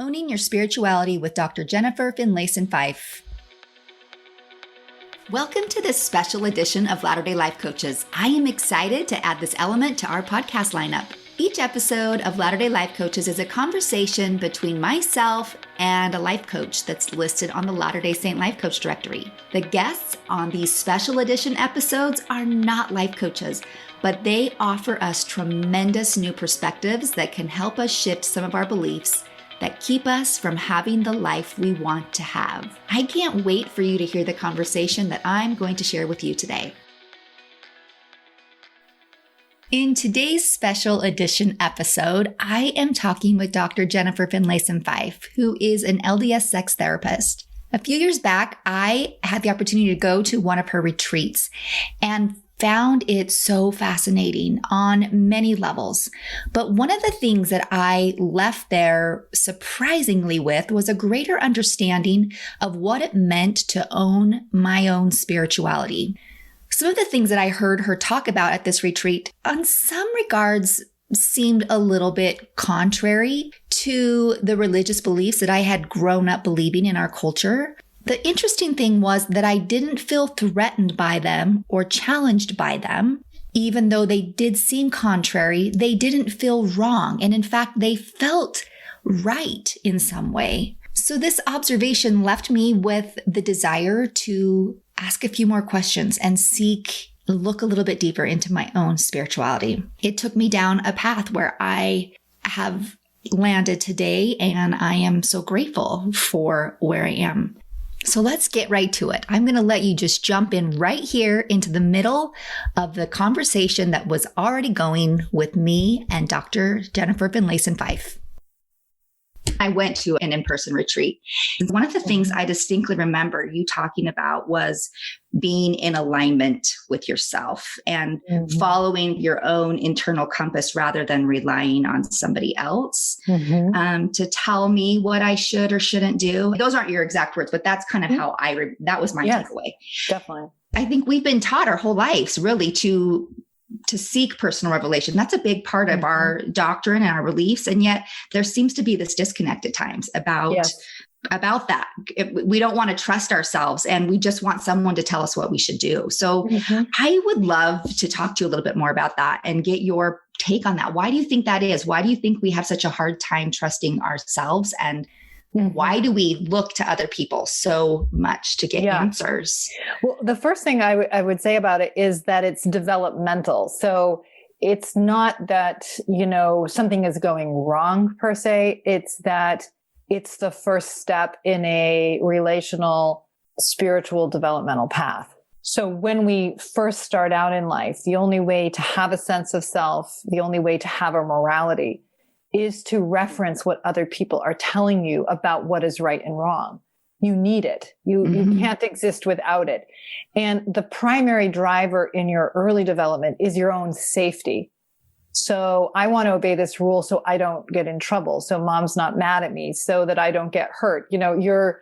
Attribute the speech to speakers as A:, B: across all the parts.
A: Owning Your Spirituality with Dr. Jennifer Finlayson-Fife. Welcome to this special edition of Latter-day Life Coaches. I am excited to add this element to our podcast lineup. Each episode of Latter-day Life Coaches is a conversation between myself and a life coach that's listed on the Latter-day Saint Life Coach directory. The guests on these special edition episodes are not life coaches, but they offer us tremendous new perspectives that can help us shift some of our beliefs that keep us from having the life we want to have. I can't wait for you to hear the conversation that I'm going to share with you today. In today's special edition episode, I am talking with Dr. Jennifer Finlayson-Fife, who is an LDS sex therapist. A few years back, I had the opportunity to go to one of her retreats and found it so fascinating on many levels. But one of the things that I left there surprisingly with was a greater understanding of what it meant to own my own spirituality. Some of the things that I heard her talk about at this retreat, on some regards, seemed a little bit contrary to the religious beliefs that I had grown up believing in our culture. The interesting thing was that I didn't feel threatened by them or challenged by them. Even though they did seem contrary, they didn't feel wrong. And in fact, they felt right in some way. So this observation left me with the desire to ask a few more questions and look a little bit deeper into my own spirituality. It took me down a path where I have landed today, and I am so grateful for where I am. So let's get right to it. I'm going to let you just jump in right here into the middle of the conversation that was already going with me and Dr. Jennifer Finlayson-Fife. I went to an in-person retreat. One of the things I distinctly remember you talking about was being in alignment with yourself and following your own internal compass rather than relying on somebody else to tell me what I should or shouldn't do. Those aren't your exact words, but that's kind of how that was my takeaway.
B: Definitely.
A: I think we've been taught our whole lives really to seek personal revelation. That's a big part of our doctrine and our beliefs. And yet there seems to be this disconnect at times about that. We don't want to trust ourselves and we just want someone to tell us what we should do. So I would love to talk to you a little bit more about that and get your take on that. Why do you think that is? Why do you think we have such a hard time trusting ourselves? And why do we look to other people so much to get answers?
B: Well, the first thing I would say about it is that it's developmental. So it's not that, something is going wrong per se. It's that it's the first step in a relational, spiritual developmental path. So when we first start out in life, the only way to have a sense of self, the only way to have a morality is to reference what other people are telling you about what is right and wrong. You need it. You can't exist without it. And the primary driver in your early development is your own safety. So I want to obey this rule so I don't get in trouble. So mom's not mad at me, so that I don't get hurt. You're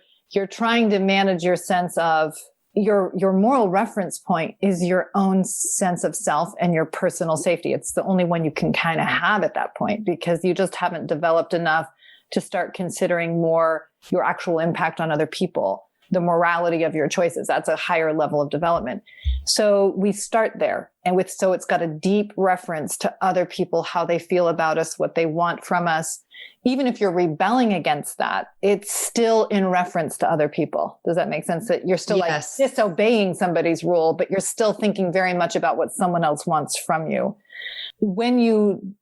B: trying to manage your sense of your moral reference point is your own sense of self and your personal safety. It's the only one you can kind of have at that point because you just haven't developed enough to start considering more your actual impact on other people, the morality of your choices. That's a higher level of development. So we start there. And so it's got a deep reference to other people, how they feel about us, what they want from us. Even if you're rebelling against that, it's still in reference to other people. Does that make sense? That you're still like disobeying somebody's rule, but you're still thinking very much about what someone else wants from you. When you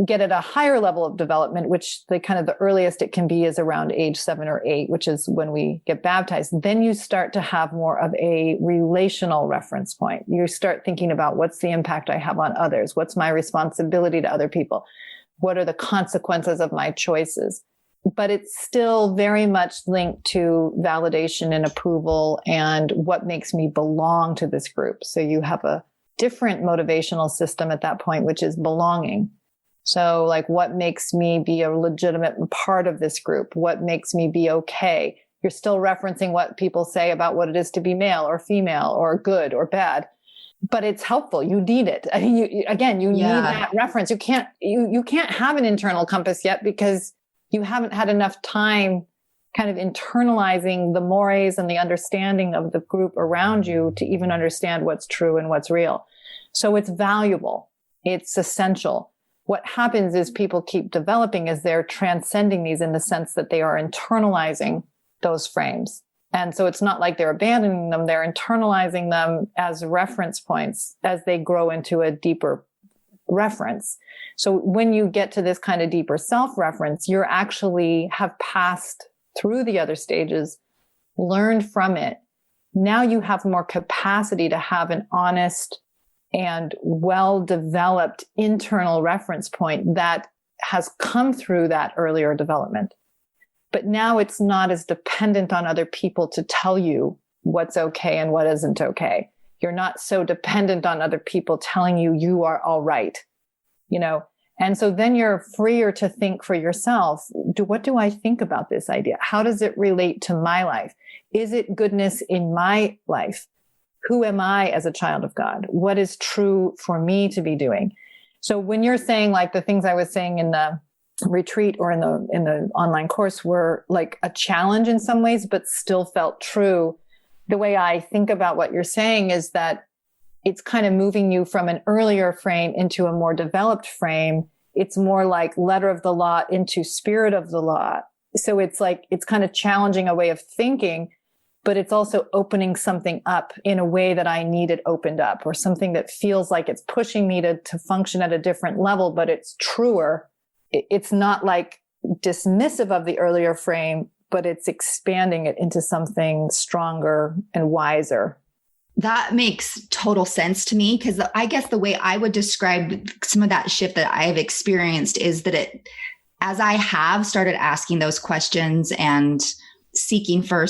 B: get at a higher level of development, which the earliest it can be is around age 7 or 8, which is when we get baptized, then you start to have more of a relational reference point. You start thinking about what's the impact I have on others? What's my responsibility to other people? What are the consequences of my choices? But it's still very much linked to validation and approval and what makes me belong to this group. So you have a different motivational system at that point, which is belonging. So like, what makes me be a legitimate part of this group? What makes me be okay? You're still referencing what people say about what it is to be male or female or good or bad. But it's helpful. You need it. You need that reference. You can't have an internal compass yet because you haven't had enough time kind of internalizing the mores and the understanding of the group around you to even understand what's true and what's real. So it's valuable. It's essential. What happens is people keep developing as they're transcending these in the sense that they are internalizing those frames. And so it's not like they're abandoning them. They're internalizing them as reference points as they grow into a deeper reference. So when you get to this kind of deeper self-reference, you're actually have passed through the other stages, learned from it. Now you have more capacity to have an honest and well-developed internal reference point that has come through that earlier development. But now it's not as dependent on other people to tell you what's okay and what isn't okay. You're not so dependent on other people telling you you are all right, you know? And so then you're freer to think for yourself, what do I think about this idea? How does it relate to my life? Is it goodness in my life? Who am I as a child of God? What is true for me to be doing? So when you're saying like the things I was saying in the retreat or in the online course were like a challenge in some ways, but still felt true. The way I think about what you're saying is that it's kind of moving you from an earlier frame into a more developed frame. It's more like letter of the law into spirit of the law. So it's like, it's kind of challenging a way of thinking, but it's also opening something up in a way that I need it opened up, or something that feels like it's pushing me to function at a different level, but it's truer. It's not like dismissive of the earlier frame, but it's expanding it into something stronger and wiser.
A: That makes total sense to me, because I guess the way I would describe some of that shift that I have experienced is that as I have started asking those questions and seeking for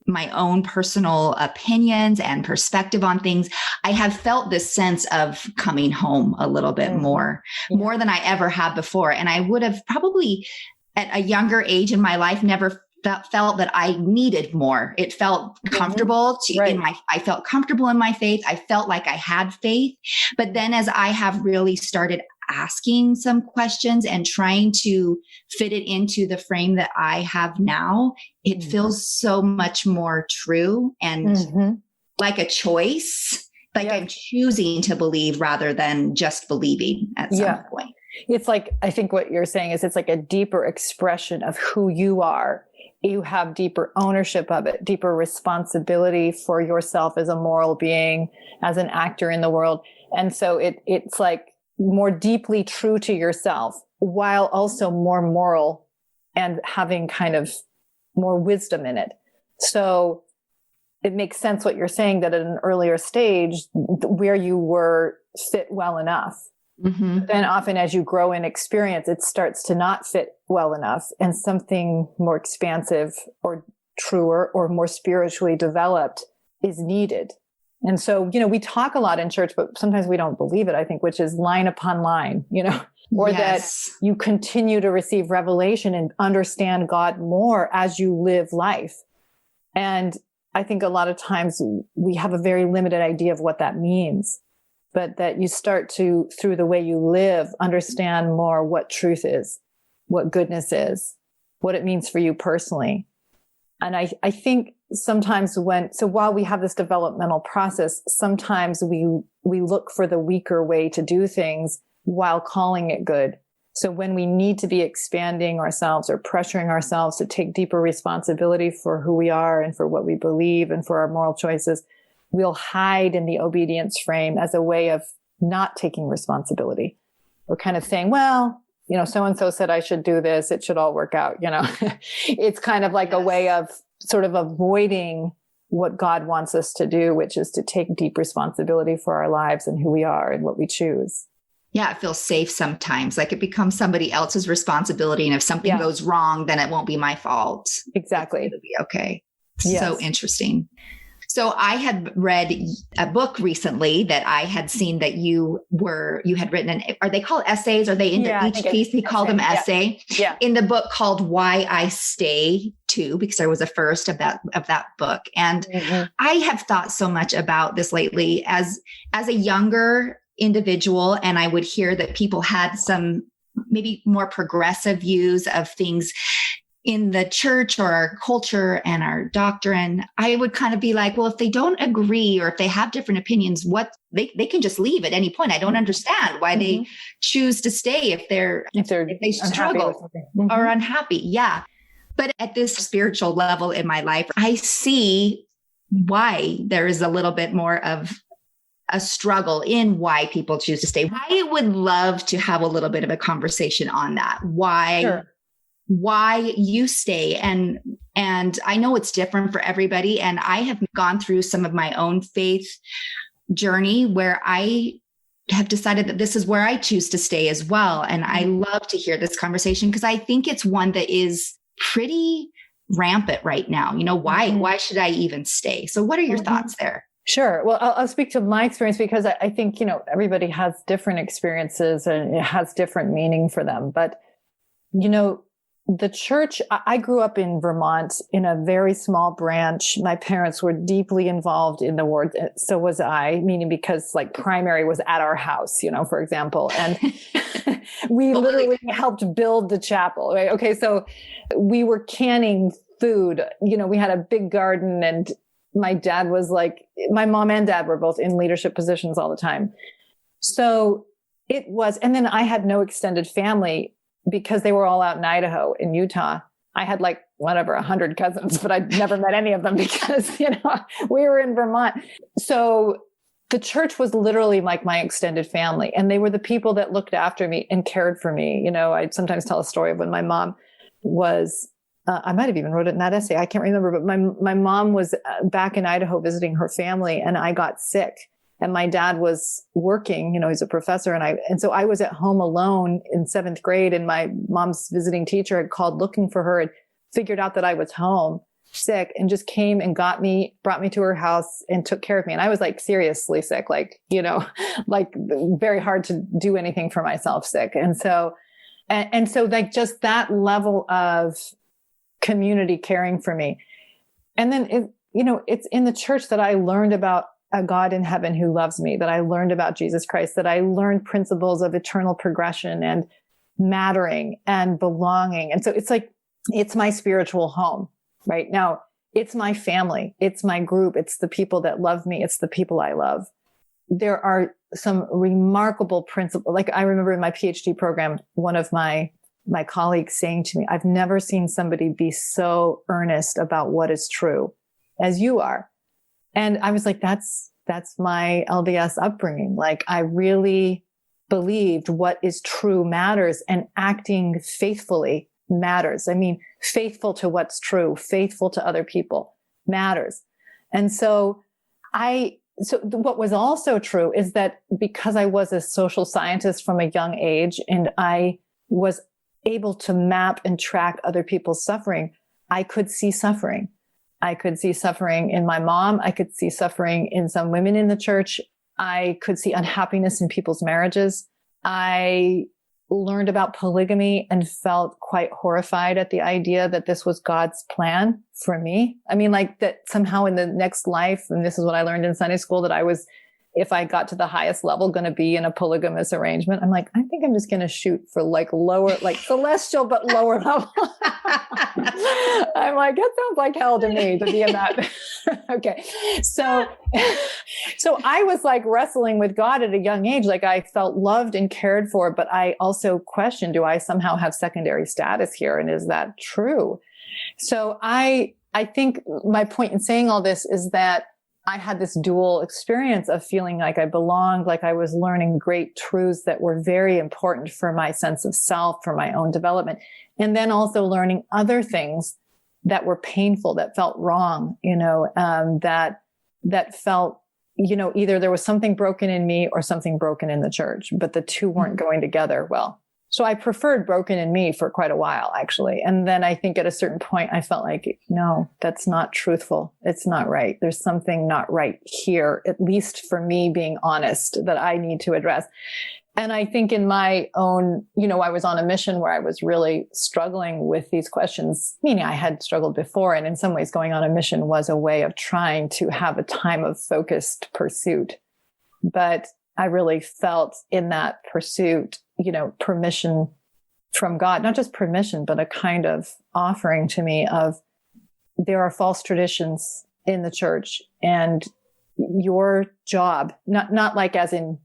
A: my own personal opinions and perspective on things, I have felt this sense of coming home a little bit more than I ever have before. And I would have probably at a younger age in my life never felt that I needed more. It felt comfortable I felt comfortable in my faith. I felt like I had faith. But then as I have really started asking some questions and trying to fit it into the frame that I have now, it feels so much more true and like a choice, like I'm choosing to believe rather than just believing at some point.
B: It's like, I think what you're saying is it's like a deeper expression of who you are. You have deeper ownership of it, deeper responsibility for yourself as a moral being, as an actor in the world. And so it's like more deeply true to yourself, while also more moral and having kind of more wisdom in it. So it makes sense what you're saying, that at an earlier stage where you were fit well enough. Then often as you grow in experience, it starts to not fit well enough, and something more expansive or truer or more spiritually developed is needed. And so, we talk a lot in church, but sometimes we don't believe it, I think, which is line upon line, or that you continue to receive revelation and understand God more as you live life. And I think a lot of times we have a very limited idea of what that means. But that you start to, through the way you live, understand more what truth is, what goodness is, what it means for you personally. And I think sometimes while we have this developmental process, sometimes we look for the weaker way to do things while calling it good. So when we need to be expanding ourselves or pressuring ourselves to take deeper responsibility for who we are and for what we believe and for our moral choices, we'll hide in the obedience frame as a way of not taking responsibility. We're kind of saying, well, so-and-so said I should do this. It should all work out. It's kind of like a way of sort of avoiding what God wants us to do, which is to take deep responsibility for our lives and who we are and what we choose.
A: Yeah, it feels safe sometimes. Like it becomes somebody else's responsibility. And if something goes wrong, then it won't be my fault.
B: Exactly.
A: It'll be okay. So interesting. So I had read a book recently that I had seen that you had written. Are they called essays? Are they in each piece? They call them essay.
B: Yeah.
A: In the book called Why I Stay Too, because I was a first of that book. And I have thought so much about this lately as a younger individual. And I would hear that people had some maybe more progressive views of things in the church or our culture and our doctrine, I would kind of be like, well, if they don't agree or if they have different opinions, they can just leave at any point. I don't understand why they choose to stay if they struggle or unhappy. Yeah. But at this spiritual level in my life, I see why there is a little bit more of a struggle in why people choose to stay. I would love to have a little bit of a conversation on that. Why you stay. And I know it's different for everybody. And I have gone through some of my own faith journey where I have decided that this is where I choose to stay as well. And I love to hear this conversation because I think it's one that is pretty rampant right now. Why should I even stay? So what are your thoughts there?
B: Sure. Well, I'll speak to my experience because I think, everybody has different experiences and it has different meaning for them. But, the church, I grew up in Vermont in a very small branch. My parents were deeply involved in the ward. So was I, meaning because like primary was at our house, for example. And we literally helped build the chapel, right? Okay. So we were canning food. We had a big garden and my dad was my mom and dad were both in leadership positions all the time. So it was, and then I had no extended family because they were all out in Idaho, in Utah. I had 100 cousins, but I'd never met any of them because, we were in Vermont. So the church was literally like my extended family. And they were the people that looked after me and cared for me. I'd sometimes tell a story of when my mom was, I might have even wrote it in that essay. I can't remember, but my mom was back in Idaho visiting her family and I got sick. And my dad was working, he's a professor. And so I was at home alone in 7th grade and my mom's visiting teacher had called looking for her and figured out that I was home sick and just came and brought me to her house and took care of me. And I was seriously sick, very hard to do anything for myself sick. And so just that level of community caring for me. And then it's in the church that I learned about a God in heaven who loves me, that I learned about Jesus Christ, that I learned principles of eternal progression and mattering and belonging. And so it's my spiritual home right now. It's my family. It's my group. It's the people that love me. It's the people I love. There are some remarkable principles. I remember in my PhD program, one of my colleagues saying to me, I've never seen somebody be so earnest about what is true as you are. And I was like, that's my LDS upbringing. I really believed what is true matters and acting faithfully matters. I mean, faithful to what's true, faithful to other people matters. And so what was also true is that because I was a social scientist from a young age and I was able to map and track other people's suffering, I could see suffering. I could see suffering in my mom. I could see suffering in some women in the church. I could see unhappiness in people's marriages. I learned about polygamy and felt quite horrified at the idea that this was God's plan for me. I mean, that somehow in the next life, and this is what I learned in Sunday school, that I was, if I got to the highest level, going to be in a polygamous arrangement. I'm I think I'm just going to shoot for lower, celestial, but lower level. I'm that sounds like hell to me to be in that. Okay. So I was wrestling with God at a young age. I felt loved and cared for, but I also questioned, do I somehow have secondary status here? And is that true? So I think my point in saying all this is that I had this dual experience of feeling like I belonged, like I was learning great truths that were very important for my sense of self, for my own development. And then also learning other things that were painful, that felt wrong, that felt, either there was something broken in me or something broken in the church, but the two weren't going together well. So I preferred broken in me for quite a while, actually. And then I think at a certain point, I felt no, that's not truthful. It's not right. There's something not right here, at least for me being honest, that I need to address. And I think in my own, I was on a mission where I was really struggling with these questions, meaning I had struggled before. And in some ways, going on a mission was a way of trying to have a time of focused pursuit. But I really felt in that pursuit, permission from God, not just permission, but a kind of offering to me of there are false traditions in the church, and your job, not like as in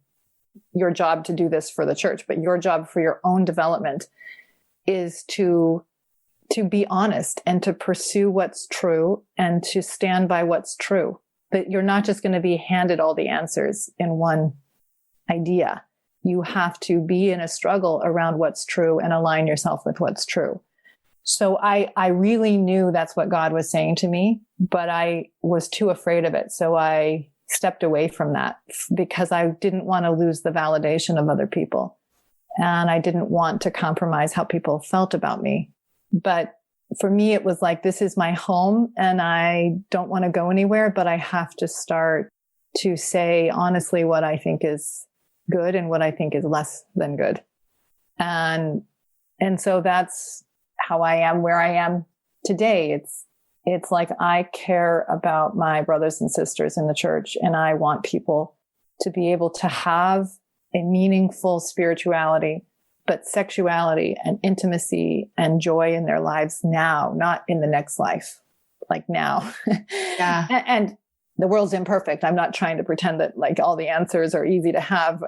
B: your job to do this for the church, but your job for your own development is to be honest and to pursue what's true and to stand by what's true. That you're not just going to be handed all the answers in one idea. You have to be in a struggle around what's true and align yourself with what's true. So I really knew that's what God was saying to me, but I was too afraid of it. So I stepped away from that because I didn't want to lose the validation of other people. And I didn't want to compromise how people felt about me. But for me, it was like, this is my home and I don't want to go anywhere, but I have to start to say honestly what I think is good and what I think is less than good. And so that's how I am where I am today. It's like I care about my brothers and sisters in the church, and I want people to be able to have a meaningful spirituality, but sexuality and intimacy and joy in their lives now, not in the next life, like now.
A: Yeah.
B: And the world's imperfect. I'm not trying to pretend that like all the answers are easy to have,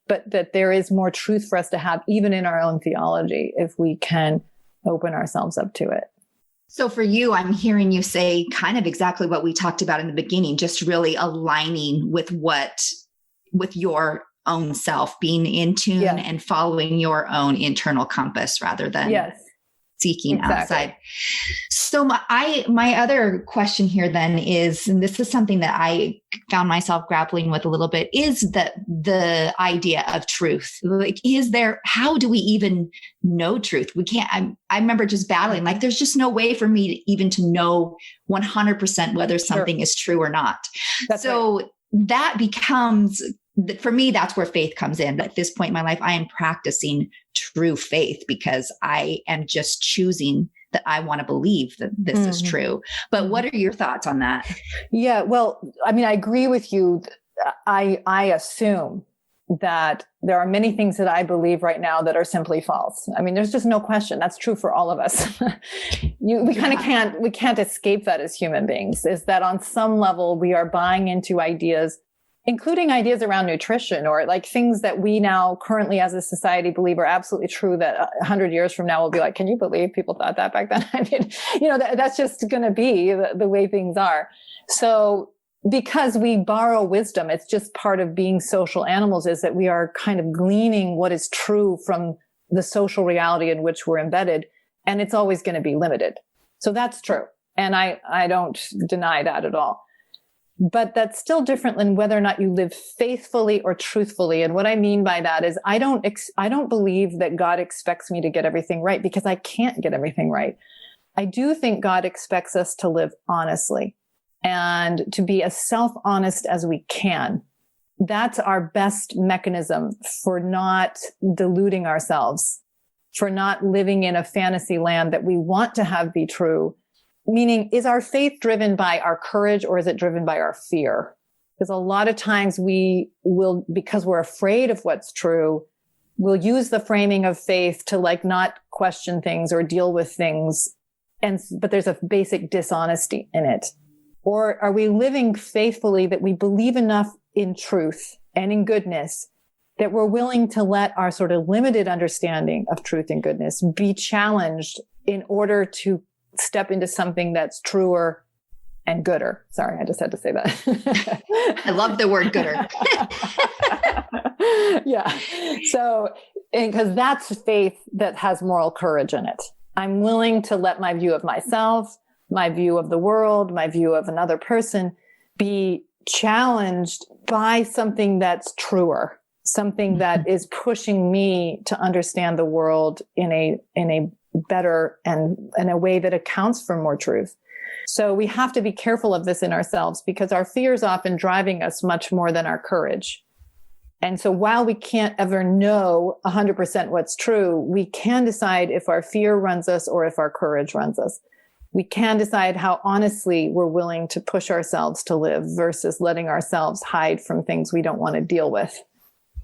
B: but that there is more truth for us to have, even in our own theology, if we can open ourselves up to it.
A: So for you, I'm hearing you say kind of exactly what we talked about in the beginning, just really aligning with your own self, being in tune and following your own internal compass rather than seeking outside. So my other question here then is, and this is something that I found myself grappling with a little bit, is that the idea of truth. Like, how do we even know truth? We can't, I remember just battling, like, there's just no way for me to even to know 100% whether something is true or not. That becomes, for me, that's where faith comes in. At this point in my life, I am practicing true faith because I am just choosing that I want to believe that this is true. But what are your thoughts on that?
B: Yeah, well, I mean, I agree with you. I assume that there are many things that I believe right now that are simply false. I mean, there's just no question. That's true for all of us. We can't escape that as human beings, is that on some level we are buying into ideas, including ideas around nutrition, or like things that we now currently as a society believe are absolutely true, that 100 years from now we'll be like, can you believe people thought that back then? I mean, that's just going to be the way things are. So because we borrow wisdom, it's just part of being social animals, is that we are kind of gleaning what is true from the social reality in which we're embedded. And it's always going to be limited. So that's true. And I don't deny that at all. But that's still different than whether or not you live faithfully or truthfully. And what I mean by that is I don't believe that God expects me to get everything right, because I can't get everything right. I do think God expects us to live honestly and to be as self-honest as we can. That's our best mechanism for not deluding ourselves, for not living in a fantasy land that we want to have be true. Meaning, is our faith driven by our courage, or is it driven by our fear? Because a lot of times we will, because we're afraid of what's true, we'll use the framing of faith to like not question things or deal with things. But there's a basic dishonesty in it. Or are we living faithfully that we believe enough in truth and in goodness that we're willing to let our sort of limited understanding of truth and goodness be challenged in order to step into something that's truer and gooder? Sorry, I just had to say that.
A: I love the word gooder.
B: Yeah. So, because that's faith that has moral courage in it. I'm willing to let my view of myself, my view of the world, my view of another person be challenged by something that's truer, something that is pushing me to understand the world in a better and in a way that accounts for more truth. So we have to be careful of this in ourselves, because our fear is often driving us much more than our courage. And so while we can't ever know 100% what's true, we can decide if our fear runs us or if our courage runs us. We can decide how honestly we're willing to push ourselves to live versus letting ourselves hide from things we don't want to deal with.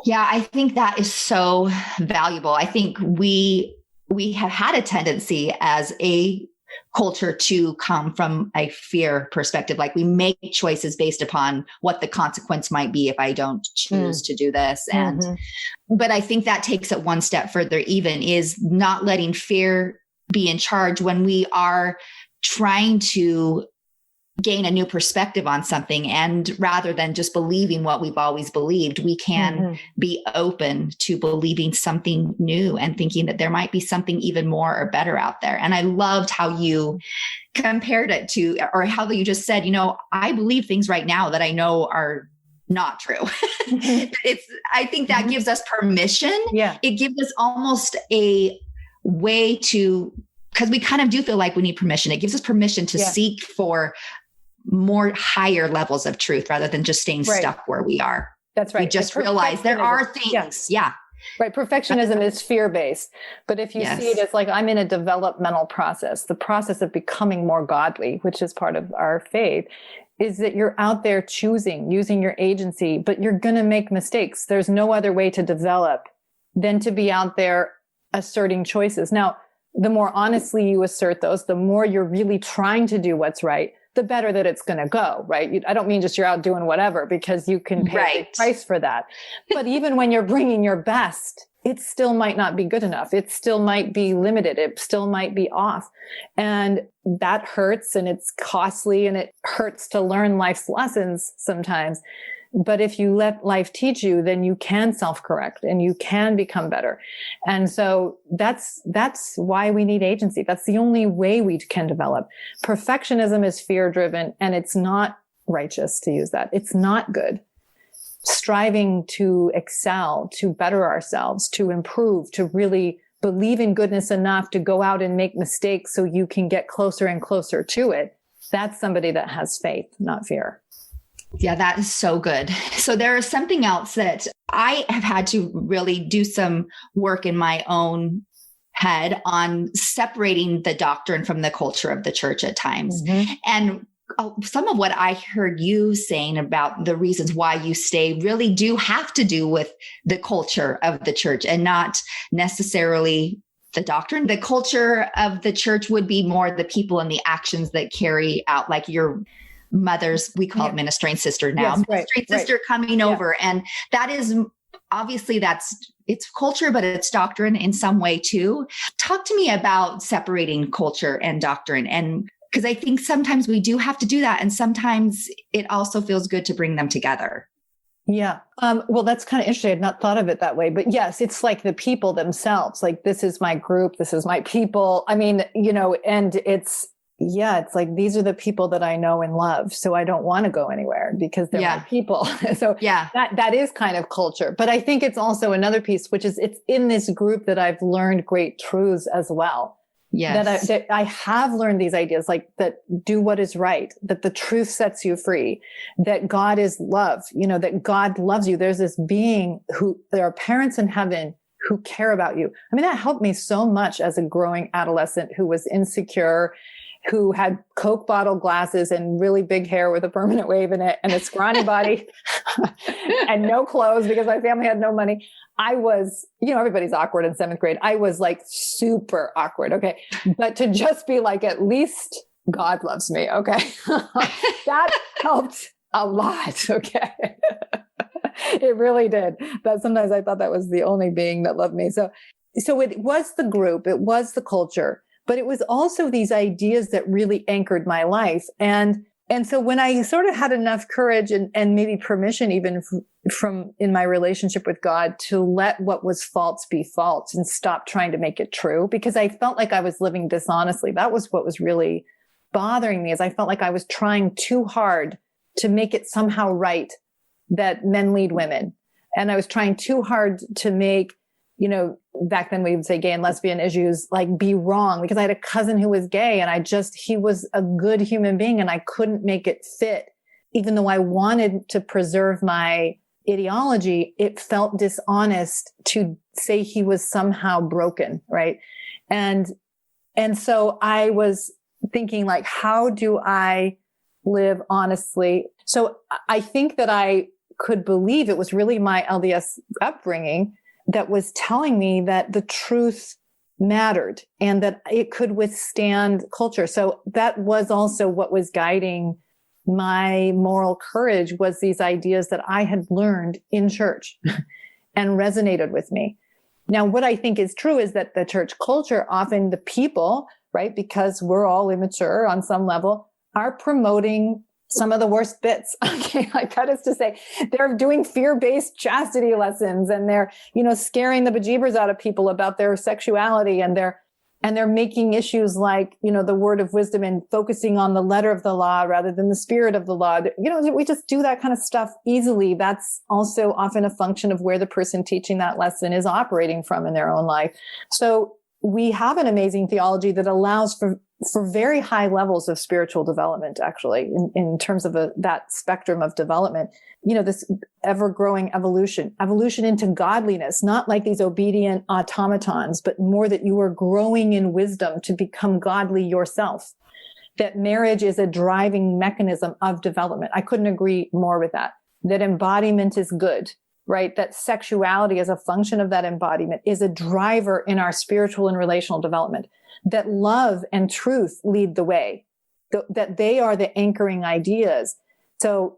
A: Yeah, I think that is so valuable. I think we we have had a tendency as a culture to come from a fear perspective. Like we make choices based upon what the consequence might be if I don't choose to do this. And, but I think that takes it one step further, even is not letting fear be in charge when we are trying to gain a new perspective on something. And rather than just believing what we've always believed, we can be open to believing something new and thinking that there might be something even more or better out there. And I loved how you compared it to, or how you just said, I believe things right now that I know are not true. I think that gives us permission.
B: Yeah.
A: It gives us almost a way to, because we kind of do feel like we need permission. It gives us permission to seek for more higher levels of truth rather than just staying stuck where we are.
B: That's right.
A: We just realize there are things. Yeah.
B: Right. Perfectionism is fear-based. But if you see it as like, I'm in a developmental process, the process of becoming more godly, which is part of our faith, is that you're out there choosing, using your agency, but you're going to make mistakes. There's no other way to develop than to be out there asserting choices. Now, the more honestly you assert those, the more you're really trying to do what's right, the better that it's going to go, right? I don't mean just you're out doing whatever, because you can pay a big price for that. But even when you're bringing your best, it still might not be good enough. It still might be limited. It still might be off. And that hurts, and it's costly, and it hurts to learn life's lessons sometimes. But if you let life teach you, then you can self-correct and you can become better. And so that's why we need agency. That's the only way we can develop. Perfectionism is fear-driven, and it's not righteous to use that. It's not good. Striving to excel, to better ourselves, to improve, to really believe in goodness enough to go out and make mistakes so you can get closer and closer to it. That's somebody that has faith, not fear.
A: Yeah, that is so good. So there is something else that I have had to really do some work in my own head on separating the doctrine from the culture of the church at times. And some of what I heard you saying about the reasons why you stay really do have to do with the culture of the church and not necessarily the doctrine. The culture of the church would be more the people and the actions that carry out, like your mother's, we call it ministering sister now, ministering sister coming over. And that is obviously it's culture, but it's doctrine in some way too. Talk to me about separating culture and doctrine. And because I think sometimes we do have to do that. And sometimes it also feels good to bring them together.
B: Yeah. Well, that's kind of interesting. I'd not thought of it that way, but yes, it's like the people themselves. Like, this is my group. This is my people. I mean, and it's like, these are the people that I know and love. So I don't want to go anywhere because they're my people. So that is kind of culture. But I think it's also another piece, which is it's in this group that I've learned great truths as well. Yes. That I have learned these ideas, like that do what is right, that the truth sets you free, that God is love, that God loves you. There's this being there are parents in heaven who care about you. I mean, that helped me so much as a growing adolescent who was insecure, who had Coke bottle glasses and really big hair with a permanent wave in it and a scrawny body and no clothes because my family had no money. I was, everybody's awkward in 7th grade. I was like super awkward. Okay. But to just be like, at least God loves me. Okay. That helped a lot. Okay. It really did. But sometimes I thought that was the only being that loved me. So it was the group, it was the culture, but it was also these ideas that really anchored my life. And so when I sort of had enough courage and maybe permission even from in my relationship with God to let what was false be false and stop trying to make it true, because I felt like I was living dishonestly. That was what was really bothering me, is I felt like I was trying too hard to make it somehow right that men lead women. And I was trying too hard to make, back then we would say gay and lesbian issues, like, be wrong, because I had a cousin who was gay and he was a good human being and I couldn't make it fit. Even though I wanted to preserve my ideology, it felt dishonest to say he was somehow broken. Right. And so I was thinking, like, how do I live honestly? So I think that I could believe it was really my LDS upbringing that was telling me that the truth mattered and that it could withstand culture. So that was also what was guiding my moral courage, was these ideas that I had learned in church and resonated with me. Now, what I think is true is that the church culture, often the people, right, because we're all immature on some level, are promoting some of the worst bits. Okay, like that is to say, they're doing fear-based chastity lessons, and they're, scaring the bejeebers out of people about their sexuality, and they're making issues like, the word of wisdom and focusing on the letter of the law rather than the spirit of the law. We just do that kind of stuff easily. That's also often a function of where the person teaching that lesson is operating from in their own life. So we have an amazing theology that allows for very high levels of spiritual development, actually, in terms of that spectrum of development. This ever-growing evolution into godliness, not like these obedient automatons, but more that you are growing in wisdom to become godly yourself. That marriage is a driving mechanism of development. I couldn't agree more with that. That embodiment is good, right? That sexuality as a function of that embodiment is a driver in our spiritual and relational development. That love and truth lead the way, that they are the anchoring ideas. So,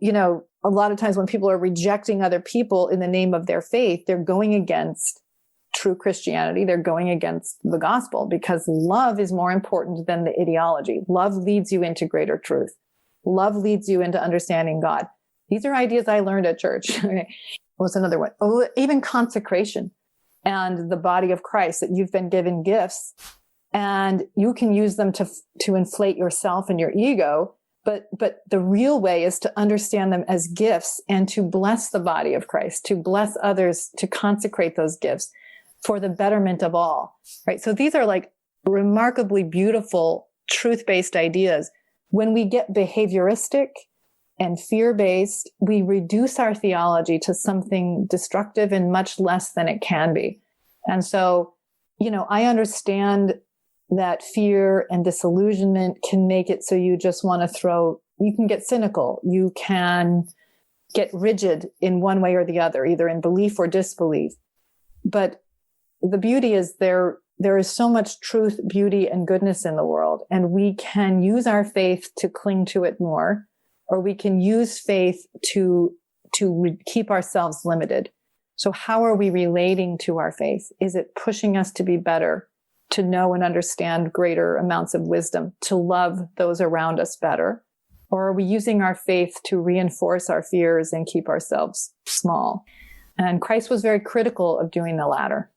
B: a lot of times when people are rejecting other people in the name of their faith, they're going against true Christianity. They're going against the gospel, because love is more important than the ideology. Love leads you into greater truth. Love leads you into understanding God. These are ideas I learned at church. What's another one? Oh, even consecration and the body of Christ, that you've been given gifts and you can use them to inflate yourself and your ego. But the real way is to understand them as gifts and to bless the body of Christ, to bless others, to consecrate those gifts for the betterment of all, right? So these are like remarkably beautiful, truth-based ideas. When we get behavioristic and fear-based, we reduce our theology to something destructive and much less than it can be. And so, I understand that fear and disillusionment can make it so you just want to you can get cynical. You can get rigid in one way or the other, either in belief or disbelief. But the beauty is there is so much truth, beauty, and goodness in the world. And we can use our faith to cling to it more, or we can use faith to keep ourselves limited. So how are we relating to our faith? Is it pushing us to be better, to know and understand greater amounts of wisdom, to love those around us better? Or are we using our faith to reinforce our fears and keep ourselves small? And Christ was very critical of doing the latter.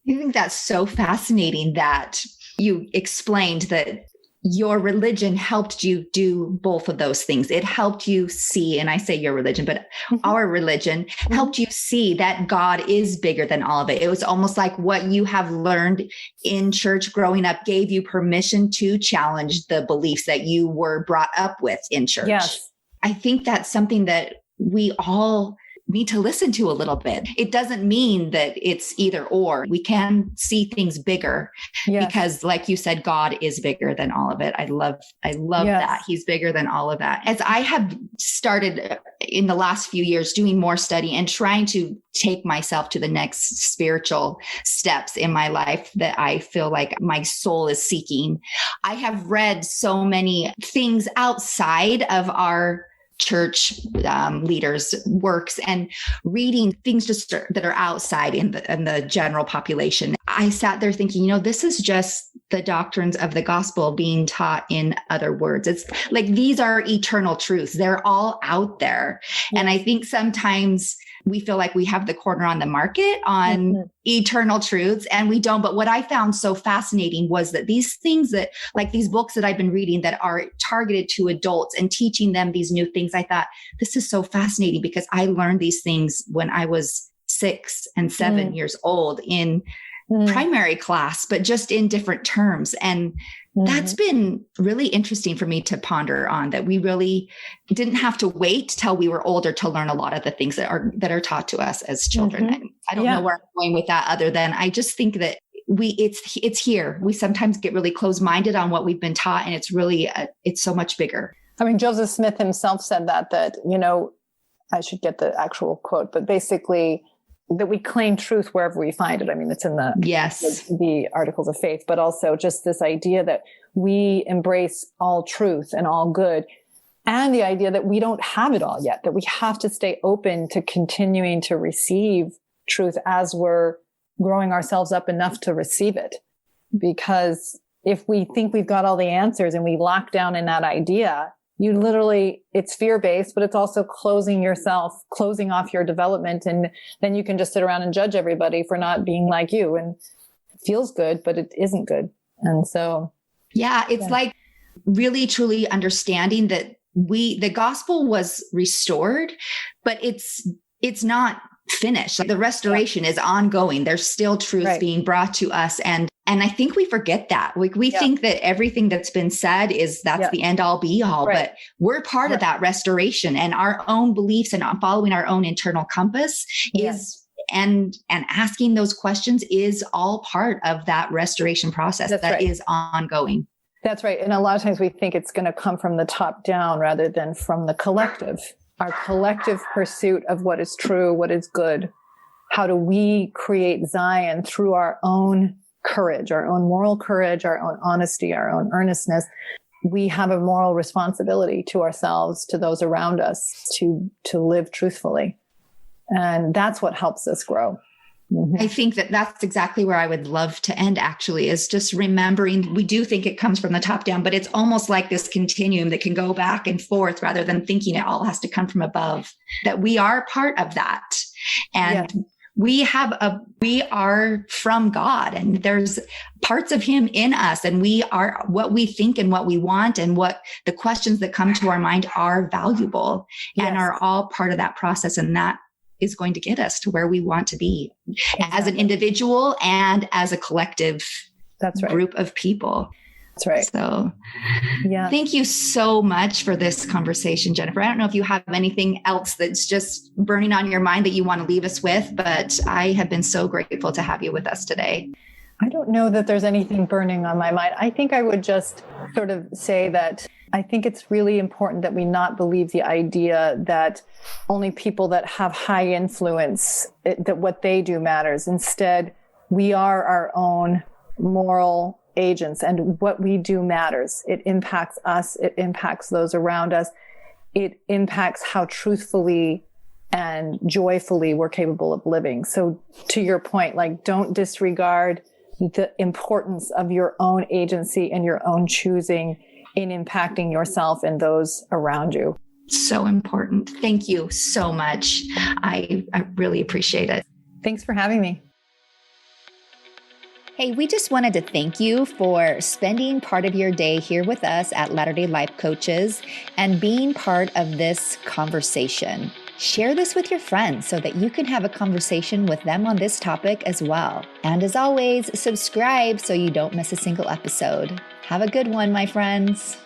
A: I think that's so fascinating that you explained that your religion helped you do both of those things. It helped you see, and I say your religion, but our religion helped you see that God is bigger than all of it. It was almost like what you have learned in church growing up gave you permission to challenge the beliefs that you were brought up with in church.
B: Yes.
A: I think that's something that we all need to listen to a little bit. It doesn't mean that it's either or. We can see things bigger because, like you said, God is bigger than all of it. I love that. He's bigger than all of that. As I have started in the last few years doing more study and trying to take myself to the next spiritual steps in my life that I feel like my soul is seeking, I have read so many things outside of our church leaders' works and reading things just that are outside in the general population. I sat there thinking, this is just the doctrines of the gospel being taught in other words. It's like, these are eternal truths. They're all out there. Yes. And I think sometimes we feel like we have the corner on the market on eternal truths, and we don't. But what I found so fascinating was that these things that, like these books that I've been reading that are targeted to adults and teaching them these new things, I thought, this is so fascinating because I learned these things when I was 6 and 7 years old in primary class, but just in different terms. And that's been really interesting for me to ponder on, that we really didn't have to wait till we were older to learn a lot of the things that are taught to us as children. I don't know where I'm going with that, other than I just think that it's here. We sometimes get really closed-minded on what we've been taught, and it's really, it's so much bigger.
B: I mean, Joseph Smith himself said that, I should get the actual quote, but basically that we claim truth wherever we find it. I mean, it's in the articles of faith, but also just this idea that we embrace all truth and all good, and the idea that we don't have it all yet, that we have to stay open to continuing to receive truth as we're growing ourselves up enough to receive it. Because if we think we've got all the answers and we lock down in that idea, it's fear-based, but it's also closing off your development. And then you can just sit around and judge everybody for not being like you. And it feels good, but it isn't good. And so.
A: Yeah, it's like really, truly understanding that the gospel was restored, but it's not finished. Like the restoration is ongoing. There's still truth being brought to us. And I think we forget that. We think that everything that's been said that's the end all be all, but we're part of that restoration, and our own beliefs and following our own internal compass is, and asking those questions is all part of that restoration process that is ongoing.
B: That's right. And a lot of times we think it's going to come from the top down rather than from the collective, our collective pursuit of what is true, what is good. How do we create Zion through our own courage, our own moral courage, our own honesty, our own earnestness? We have a moral responsibility to ourselves, to those around us, to live truthfully. And that's what helps us grow. Mm-hmm.
A: I think that's exactly where I would love to end, actually, is just remembering we do think it comes from the top down, but it's almost like this continuum that can go back and forth rather than thinking it all has to come from above, that we are part of that. And we are from God, and there's parts of him in us, and we are what we think and what we want, and what the questions that come to our mind are valuable and are all part of that process. And that is going to get us to where we want to be as an individual and as a collective group of people.
B: That's right.
A: So thank you so much for this conversation, Jennifer. I don't know if you have anything else that's just burning on your mind that you want to leave us with, but I have been so grateful to have you with us today.
B: I don't know that there's anything burning on my mind. I think I would just sort of say that I think it's really important that we not believe the idea that only people that have high influence, that what they do matters. Instead, we are our own moral agents, and what we do matters. It impacts us. It impacts those around us. It impacts how truthfully and joyfully we're capable of living. So to your point, like, don't disregard the importance of your own agency and your own choosing in impacting yourself and those around you.
A: So important. Thank you so much. I really appreciate it.
B: Thanks for having me.
A: Hey, we just wanted to thank you for spending part of your day here with us at Latter-day Life Coaches and being part of this conversation. Share this with your friends so that you can have a conversation with them on this topic as well. And as always, subscribe so you don't miss a single episode. Have a good one, my friends.